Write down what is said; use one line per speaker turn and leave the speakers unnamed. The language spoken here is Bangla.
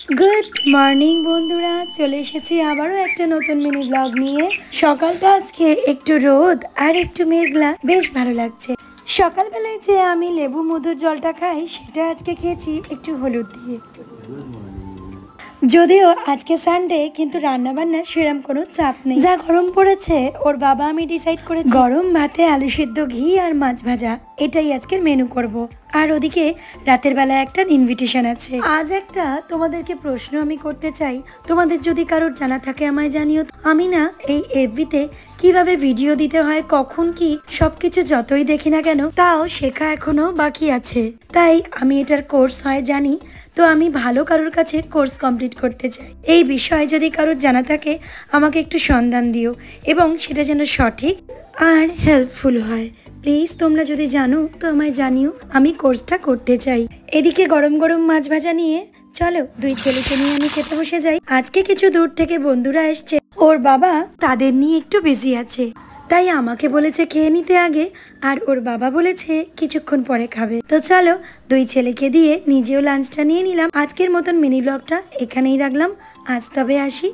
গুড মর্নিং বন্ধুরা, চলে এসেছি আবারও একটা নতুন মিনি ব্লগ নিয়ে। সকালটা আজকে একটু রোদ আর একটু মেঘলা, বেশ ভালো লাগছে। সকালবেলায় যে আমি লেবু মধুর জলটা খাই সেটা আজকে খেয়েছি একটু হলুদ দিয়ে। যদিও আজকে সানডে, কিন্তু রান্না বান্নার সেরকম কোনো চাপ নেই। যা গরম পড়েছে, ওর বাবা আমি ডিসাইড করেছি গরম ভাতে আলু সিদ্ধ, ঘি আর মাছ ভাজা, এটাই আজকের মেনু করব। আর ওদিকে রাতের বেলা একটা ইনভিটেশন আছে। আজ একটা তোমাদেরকে প্রশ্ন আমি করতে চাই, তোমাদের যদি কারোর জানা থাকে আমায় জানিও। আমি না এই এফবিতে কিভাবে ভিডিও দিতে হয়, কখন কি সবকিছু যতই দেখি না কেন, তাও শেখা এখনো বাকি আছে। তাই আমি এটার কোর্স হয় জানি, তো আমি ভালো কারোর কাছে কোর্স কমপ্লিট করতে চাই। এই বিষয়ে যদি কারোর জানা থাকে আমাকে একটু সন্ধান দিও, এবং সেটা যেন সঠিক আর হেল্পফুল হয়। প্লিজ তোমরা যদি জানো তো আমায় জানিও, আমি কোর্সটা করতে চাই। এদিকে গরম গরম মাছ ভাজা নিয়ে চলো দুই ছেলেকে নিয়ে আমি খেতে বসে যাই। আজকে কিছু দূর থেকে বন্ধুরা এসছে, ওর বাবা তাদের নিয়ে একটু বিজি আছে, তাই আমাকে বলেছে খেয়ে নিতে আগে, আর ওর বাবা বলেছে কিছুক্ষণ পরে খাবে। তো চলো দুই ছেলেকে দিয়ে নিজেও লাঞ্চটা নিয়ে নিলাম। আজকের মতন মিনি ব্লগটা এখানেই রাখলাম, আজ তবে আসি।